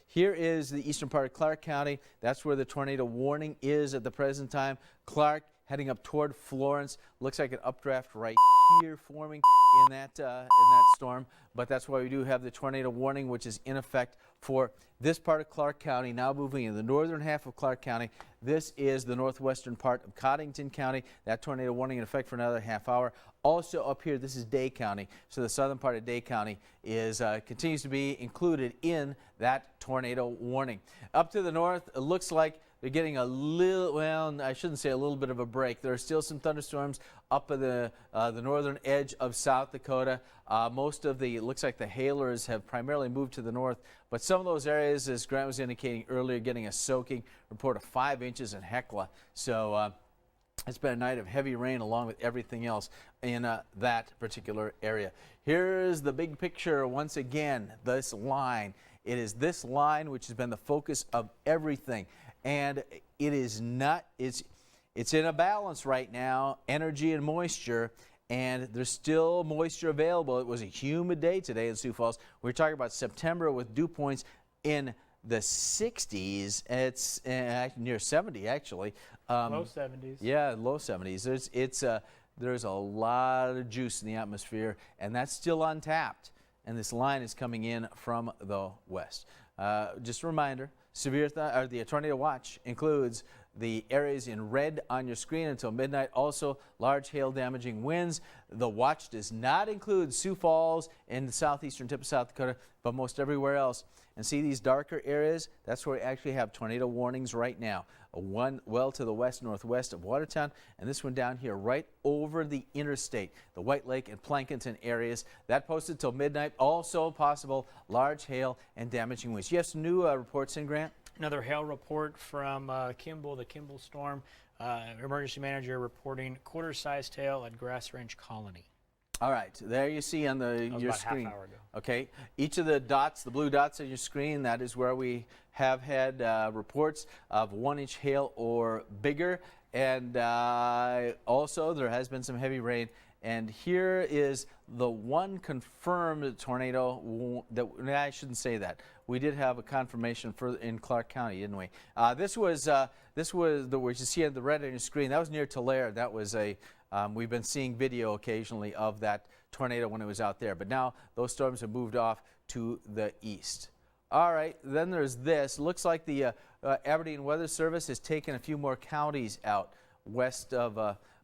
here is the eastern part of Clark County. That's where the tornado warning is at the present time. Clark heading up toward Florence. Looks like an updraft right here forming in that storm. But that's why we do have the tornado warning, which is in effect for this part of Clark County. Now moving in the northern half of Clark County. This is the northwestern part of Cottington County. That tornado warning in effect for another half hour. Also up here, this is Day County. So the southern part of Day County is continues to be included in that tornado warning. Up to the north, it looks like they're getting a little, well, I shouldn't say a little bit of a break. There are still some thunderstorms up at the northern edge of South Dakota. Most of the, it looks like the hailers have primarily moved to the north, but some of those areas, as Grant was indicating earlier, getting a soaking. Report of 5 inches in Hecla. So it's been a night of heavy rain along with everything else in that particular area. Here's the big picture once again, this line. It is this line which has been the focus of everything. And it is not, it's in a balance right now, energy and moisture, and there's still moisture available. It was a humid day today in Sioux Falls. We're talking about September with dew points in the 60s. It's near 70 actually. Low 70s. Yeah, low 70s. There's a lot of juice in the atmosphere, and that's still untapped. And this line is coming in from the west. Just a reminder. The tornado watch includes the areas in red on your screen until midnight. Also, large hail damaging winds. The watch does not include Sioux Falls and the southeastern tip of South Dakota, but most everywhere else. And see these darker areas? That's where we actually have tornado warnings right now. One well to the west-northwest of Watertown, and this one down here right over the interstate, the White Lake and Plankinton areas. That posted till midnight. Also possible large hail and damaging winds. You have some new reports in, Grant? Another hail report from Kimball, the Kimball storm. Emergency manager reporting quarter-sized hail at Grass Ranch Colony. All right, there you see on your about screen. half hour ago. Okay, each of the dots, the blue dots on your screen, that is where we have had reports of 1-inch hail or bigger, and also there has been some heavy rain. And here is the one confirmed tornado. I shouldn't say that. We did have a confirmation in Clark County, didn't we? This was what you see on the red on your screen. That was near Tulare. That was we've been seeing video occasionally of that tornado when it was out there. But now those storms have moved off to the east. All right, then there's this. Looks like the Aberdeen Weather Service has taken a few more counties out west of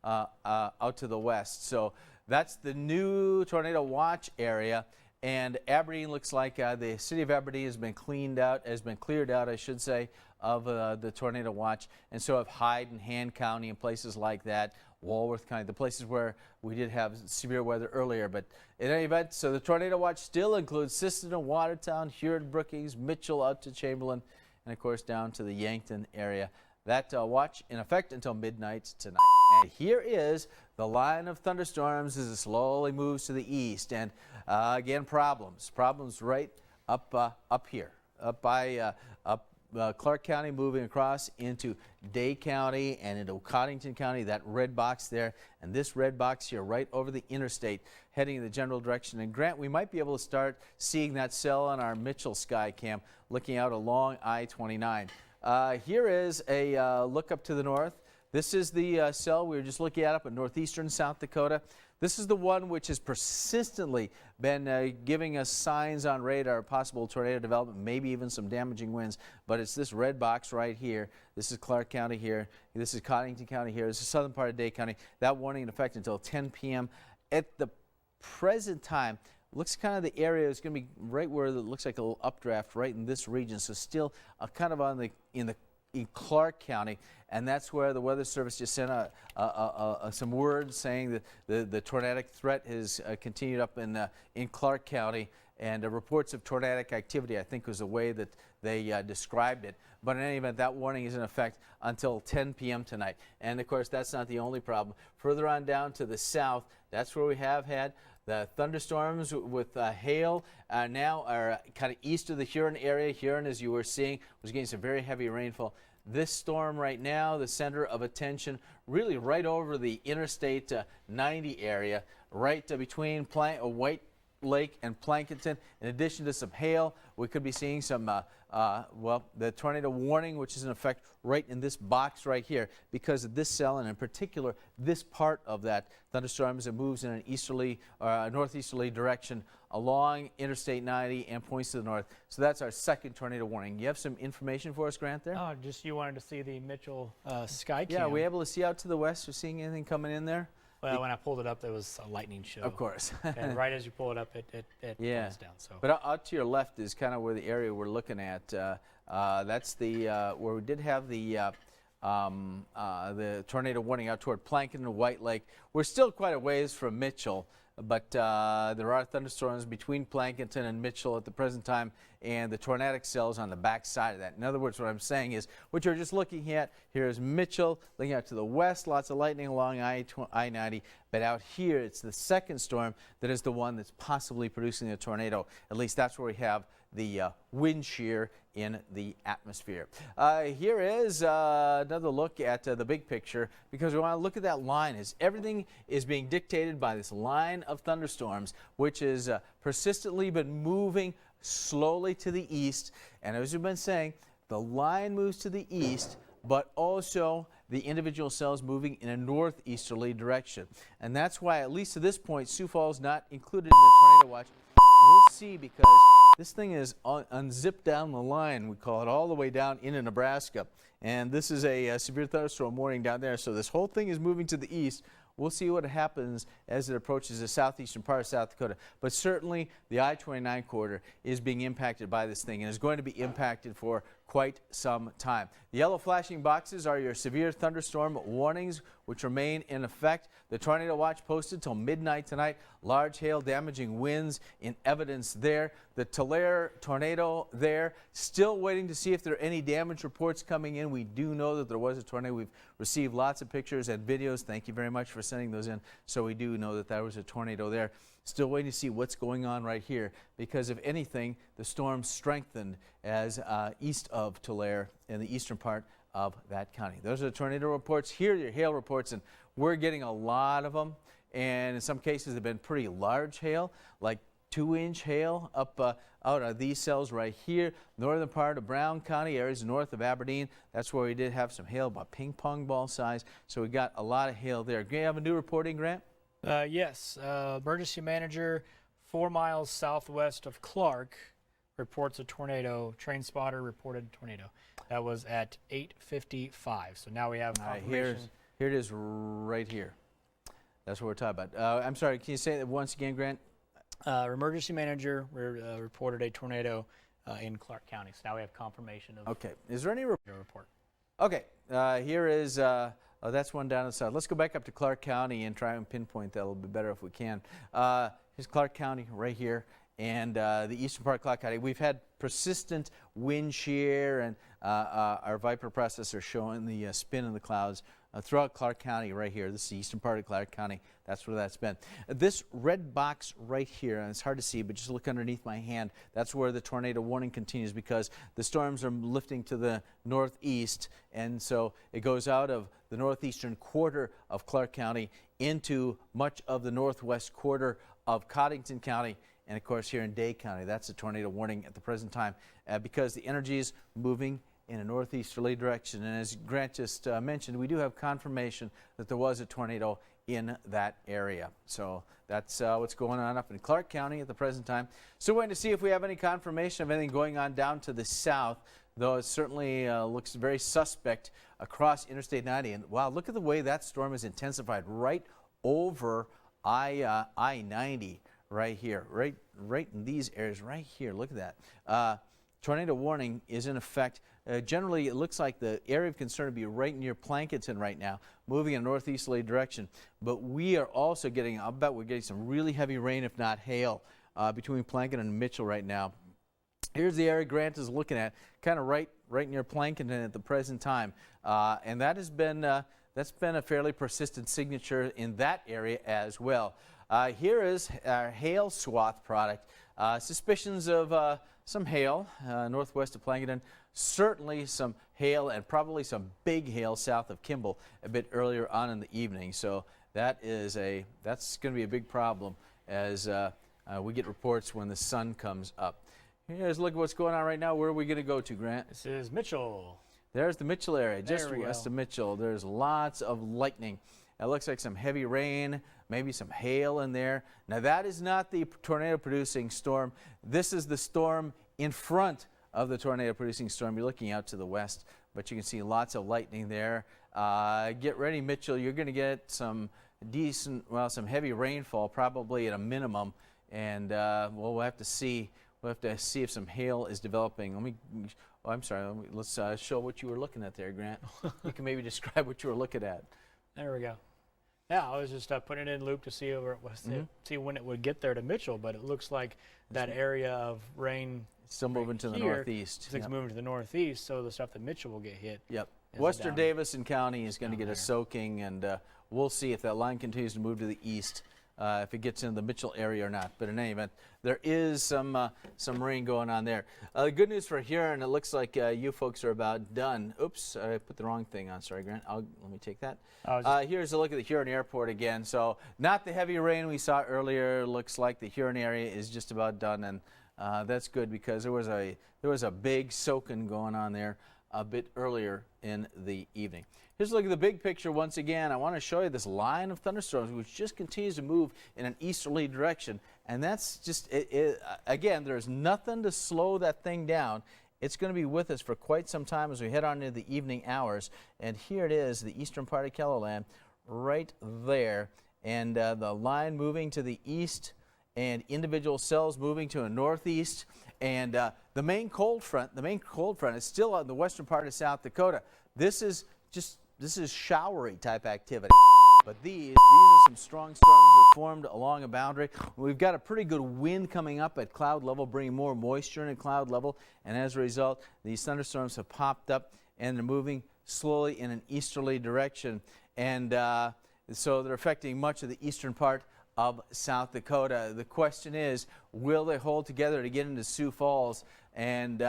out to the west. So that's the new tornado watch area. And Aberdeen looks like the city of Aberdeen has been cleared out, I should say, of the tornado watch. And so have Hyde and Han County and places like that, Walworth County, the places where we did have severe weather earlier. But in any event, so the tornado watch still includes Sisseton, Watertown, Huron, Brookings, Mitchell, out to Chamberlain, and of course down to the Yankton area. That watch in effect until midnight tonight. And here is the line of thunderstorms as it slowly moves to the east. And again, problems right up here, up by Clark County, moving across into Day County and into Cottington County, that red box there, and this red box here right over the interstate heading in the general direction. And Grant, we might be able to start seeing that cell on our Mitchell sky cam looking out along I-29. Here is a look up to the north. This is the cell we were just looking at up in northeastern South Dakota. This is the one which has persistently been giving us signs on radar of possible tornado development, maybe even some damaging winds. But it's this red box right here. This is Clark County here. This is Cottington County here. This is the southern part of Day County. That warning in effect until 10 p.m. At the present time, looks kind of the area is going to be right where it looks like a little updraft right in this region. So still kind of in Clark County, and that's where the Weather Service just sent some words saying that the tornadic threat has continued up in Clark County, and reports of tornadic activity, I think, was the way that they described it. But in any event, that warning is in effect until 10 p.m. tonight. And of course, that's not the only problem. Further on down to the south, that's where we have had the thunderstorms with hail now are kind of east of the Huron area. Huron, as you were seeing, was getting some very heavy rainfall. This storm right now, the center of attention, really right over the Interstate 90 area, right between White Lake and Plankinton. In addition to some hail, we could be seeing some, the tornado warning, which is in effect right in this box right here because of this cell, and in particular, this part of that thunderstorm as it moves in an easterly or northeasterly direction along Interstate 90 and points to the north. So that's our second tornado warning. You have some information for us, Grant, there? Oh, just you wanted to see the Mitchell sky cam. Yeah, are we able to see out to the west? Are seeing anything coming in there? Well, when I pulled it up, there was a lightning show. Of course. And right as you pull it up, it falls down. So. But out to your left is kind of where the area we're looking at. That's the where we did have the tornado warning out toward Plankinton and White Lake. We're still quite a ways from Mitchell, but there are thunderstorms between Plankinton and Mitchell at the present time, and the tornadic cells on the back side of that. In other words, what I'm saying is, what you're just looking at here is Mitchell, looking out to the west, lots of lightning along I-90, but out here it's the second storm that is the one that's possibly producing a tornado. At least that's where we have the wind shear in the atmosphere. Here is another look at the big picture, because we want to look at that line as everything is being dictated by this line of thunderstorms, which has persistently been moving slowly to the east. And as we've been saying, the line moves to the east, but also the individual cells moving in a northeasterly direction. And that's why, at least to this point, Sioux Falls not included in the tornado watch. We'll see, because this thing is unzipped down the line, we call it, all the way down into Nebraska. And this is a severe thunderstorm warning down there. So this whole thing is moving to the east. We'll see what happens as it approaches the southeastern part of South Dakota. But certainly the I-29 corridor is being impacted by this thing and is going to be impacted for quite some time. The yellow flashing boxes are your severe thunderstorm warnings, which remain in effect. The tornado watch posted till midnight tonight. Large hail damaging winds in evidence there. The Tulare tornado there. Still waiting to see if there are any damage reports coming in. We do know that there was a tornado. We've received lots of pictures and videos. Thank you very much for sending those in. So we do know that there was a tornado there. Still waiting to see what's going on right here, because if anything, the storm strengthened as east of Tulare in the eastern part of that county. Those are the tornado reports. Here are your hail reports, and we're getting a lot of them. And in some cases, they've been pretty large hail, like 2-inch hail up out of these cells right here. Northern part of Brown County, areas north of Aberdeen. That's where we did have some hail, about ping pong ball size. So we got a lot of hail there. Do you have a new reporting, Grant? Yes, emergency manager 4 miles southwest of Clark reports a tornado. Train spotter reported a tornado. That was at 8:55. So now we have confirmation. Here it is right here. That's what we're talking about. I'm sorry, can you say that once again, Grant? Emergency manager reported a tornado in Clark County. So now we have confirmation of Okay. Is there any report? Okay. Here is... Oh, that's one down the south. Let's go back up to Clark County and try and pinpoint that a little bit better if we can. Here's Clark County right here, and the eastern part of Clark County. We've had persistent wind shear, and our Viper processor showing the spin in the clouds throughout Clark County right here. This is the eastern part of Clark County. That's where that's been. This red box right here, and it's hard to see, but just look underneath my hand. That's where the tornado warning continues, because the storms are lifting to the northeast, and so it goes out of the northeastern quarter of Clark County into much of the northwest quarter of Cottington County, and of course here in Day County. That's a tornado warning at the present time because the energy is moving in a northeasterly direction. And as Grant just mentioned, we do have confirmation that there was a tornado in that area. So that's what's going on up in Clark County at the present time. So waiting to see if we have any confirmation of anything going on down to the south, though it certainly looks very suspect across Interstate 90. And wow, look at the way that storm has intensified right over I-90 right here, right in these areas right here. Look at that. Tornado warning is in effect. Generally, it looks like the area of concern would be right near Plankinton right now, moving in a northeasterly direction. But we are also getting, I'll bet we're getting some really heavy rain, if not hail, between Plankinton and Mitchell right now. Here's the area Grant is looking at, kind of right near Plankinton at the present time. And that has been, that's been a fairly persistent signature in that area as well. Here is our hail swath product. Suspicions of some hail northwest of Plankinton. Certainly some hail, and probably some big hail south of Kimball a bit earlier on in the evening. So that's going to be a big problem as we get reports when the sun comes up. Here's a look at what's going on right now. Where are we going to go to, Grant? This is Mitchell. There's the Mitchell area, just west of Mitchell. There's lots of lightning. It looks like some heavy rain, maybe some hail in there. Now that is not the tornado-producing storm. This is the storm in front of the tornado-producing storm. You're looking out to the west, but you can see lots of lightning there. Get ready, Mitchell. You're going to get some decent, well, some heavy rainfall, probably at a minimum, and well, we'll have to see. We'll have to see if some hail is developing. Let me. Oh, I'm sorry. Let's show what you were looking at there, Grant. You can maybe describe what you were looking at. There we go. Yeah, I was just putting it in loop to see where it was, see when it would get there to Mitchell, but it looks like that area of rain still moving to the northeast. It's moving to the northeast, so the stuff that Mitchell will get hit. Yep. Western Davidson County is going to get a soaking, and we'll see if that line continues to move to the east, if it gets into the Mitchell area or not. But in any event, there is some rain going on there. The good news for Huron, it looks like you folks are about done. Oops, I put the wrong thing on. Sorry, Grant. Let me take that. Here's a look at the Huron Airport again. So not the heavy rain we saw earlier. Looks like the Huron area is just about done, and that's good because there was a big soaking going on there a bit earlier in the evening. Here's a look at the big picture once again. I want to show you this line of thunderstorms which just continues to move in an easterly direction, and that's just again, there's nothing to slow that thing down. It's going to be with us for quite some time as we head on into the evening hours. And here it is, the eastern part of KELOLAND, right there, and the line moving to the east and individual cells moving to a northeast. And the main cold front is still on the western part of South Dakota. This is showery type activity. But these are some strong storms that formed along a boundary. We've got a pretty good wind coming up at cloud level, bringing more moisture in at cloud level. And as a result, these thunderstorms have popped up and they're moving slowly in an easterly direction. And so they're affecting much of the eastern part of South Dakota. The question is, will they hold together to get into Sioux Falls? And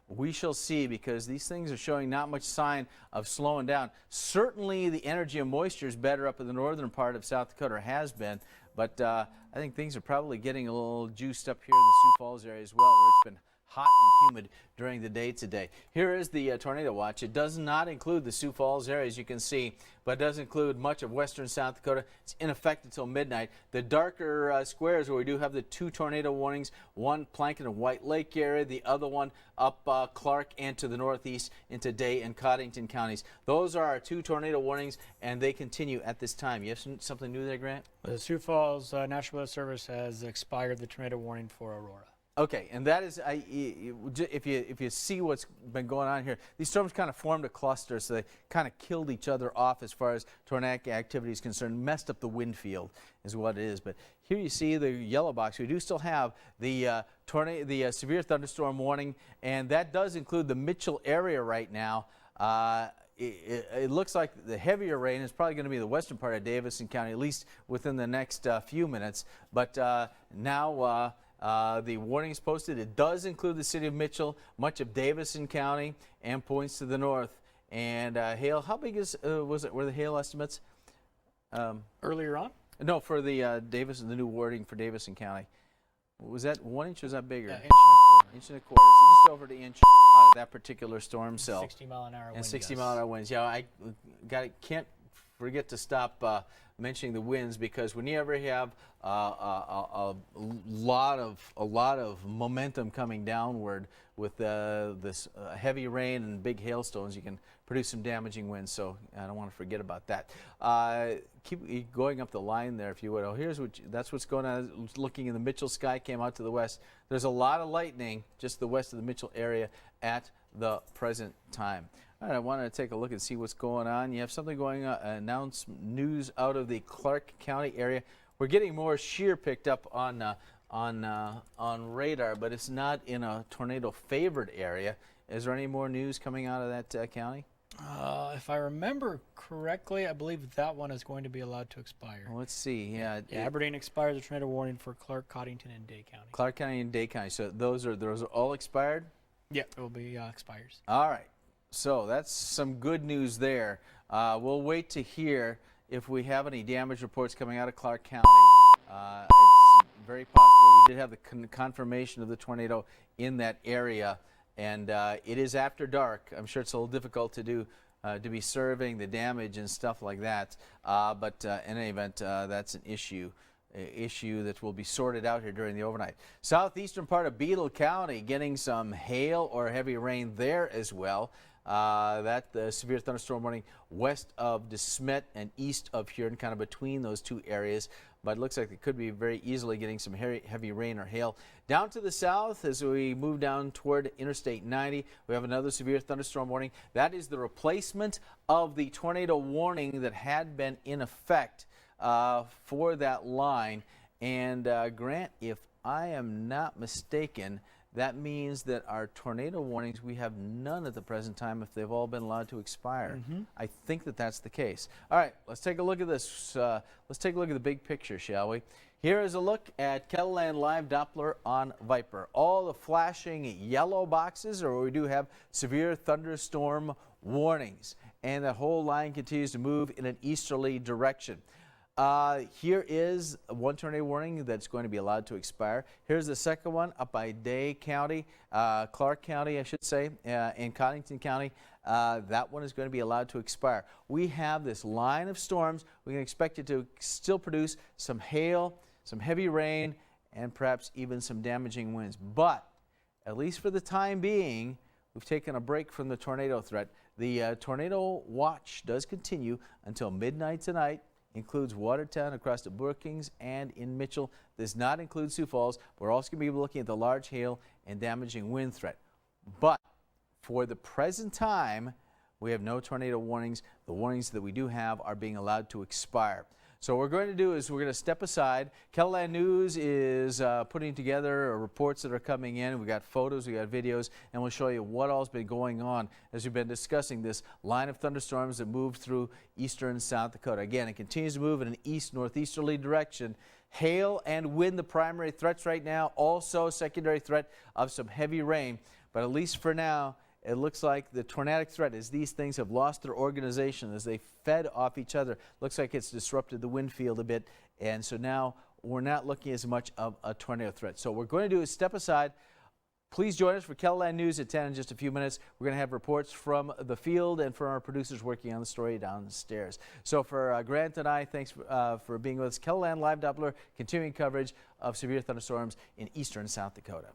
we shall see, because these things are showing not much sign of slowing down. Certainly the energy and moisture is better up in the northern part of South Dakota, or has been, but I think things are probably getting a little juiced up here in the Sioux Falls area as well, where it's been hot and humid during the day today. Here is the tornado watch. It does not include the Sioux Falls area, as you can see, but it does include much of western South Dakota. It's in effect until midnight. The darker squares where we do have the 2 tornado warnings, one Plankton and White Lake area, the other one up Clark and to the northeast into Day and Cottington counties. Those are our 2 tornado warnings, and they continue at this time. You have something new there, Grant? The Sioux Falls National Weather Service has expired the tornado warning for Aurora. Okay, and that is, if you see what's been going on here, these storms kind of formed a cluster, so they kind of killed each other off as far as tornadic activity is concerned, messed up the wind field is what it is. But here you see the yellow box. We do still have the severe thunderstorm warning, and that does include the Mitchell area right now. It looks like the heavier rain is probably going to be the western part of Davison County, at least within the next few minutes. But now the warning is posted. It does include the city of Mitchell, much of Davison County, and points to the north. And hail, how big were the hail estimates? Earlier on? No, for the the new wording for Davison County. Was that 1 inch or was that bigger? Yeah, inch and a quarter. Inch and a quarter. So just over the inch out of that particular storm cell. 60-mile-an-hour winds. And 60-mile-an-hour winds. Yeah, I can't forget to stop mentioning the winds, because when you ever have a lot of momentum coming downward with this heavy rain and big hailstones, you can produce some damaging winds. So I don't want to forget about that. Keep going up the line there, if you would. Oh, that's what's going on. Looking in the Mitchell sky, came out to the west. There's a lot of lightning just the west of the Mitchell area at the present time. All right, I wanted to take a look and see what's going on. You have something going on, announced news out of the Clark County area. We're getting more shear picked up on radar, but it's not in a tornado-favored area. Is there any more news coming out of that county? If I remember correctly, I believe that one is going to be allowed to expire. Well, let's see. Yeah, Aberdeen expires a tornado warning for Clark, Cottington, and Day County. Clark County and Day County. So those are all expired? Yeah, it will be expires. All right. So that's some good news there. We'll wait to hear if we have any damage reports coming out of Clark County. It's very possible. We did have the confirmation of the tornado in that area, and it is after dark. I'm sure it's a little difficult to do, to be surveying the damage and stuff like that. But in any event, that's an issue that will be sorted out here during the overnight. Southeastern part of Beadle County getting some hail or heavy rain there as well. The severe thunderstorm warning west of DeSmet and east of Huron, kind of between those 2 areas. But it looks like it could be very easily getting some heavy rain or hail. Down to the south, as we move down toward Interstate 90, we have another severe thunderstorm warning. That is the replacement of the tornado warning that had been in effect for that line. And Grant, if I am not mistaken, that means that our tornado warnings, we have none at the present time if they've all been allowed to expire. I think that that's the case. All right, let's take a look at this. Let's take a look at the big picture, shall we? Here is a look at KELOLAND Live Doppler on Viper. All the flashing yellow boxes are where we do have severe thunderstorm warnings. And the whole line continues to move in an easterly direction. Here is one tornado warning that's going to be allowed to expire. Here's the second one up by Day County, Clark County, I should say, in Cottington County. That one is going to be allowed to expire. We have this line of storms. We can expect it to still produce some hail, some heavy rain, and perhaps even some damaging winds. But at least for the time being, we've taken a break from the tornado threat. The tornado watch does continue until midnight tonight includes Watertown across the Brookings and in Mitchell. Does not include Sioux Falls. We're also going to be looking at the large hail and damaging wind threat. But for the present time, we have no tornado warnings. The warnings that we do have are being allowed to expire. So what we're going to do is we're going to step aside. KELOLAND News is putting together reports that are coming in. We've got photos, we've got videos, and we'll show you what all's been going on as we've been discussing this line of thunderstorms that moved through eastern South Dakota. Again, it continues to move in an east-northeasterly direction. Hail and wind, the primary threats right now. Also secondary threat of some heavy rain. But at least for now, it looks like the tornadic threat, as these things have lost their organization, as they fed off each other, looks like it's disrupted the wind field a bit. And so now we're not looking as much of a tornado threat. So what we're going to do is step aside. Please join us for KELOLAND News at 10 in just a few minutes. We're going to have reports from the field and from our producers working on the story downstairs. So for Grant and I, thanks for being with us. KELOLAND Live Doppler, continuing coverage of severe thunderstorms in eastern South Dakota.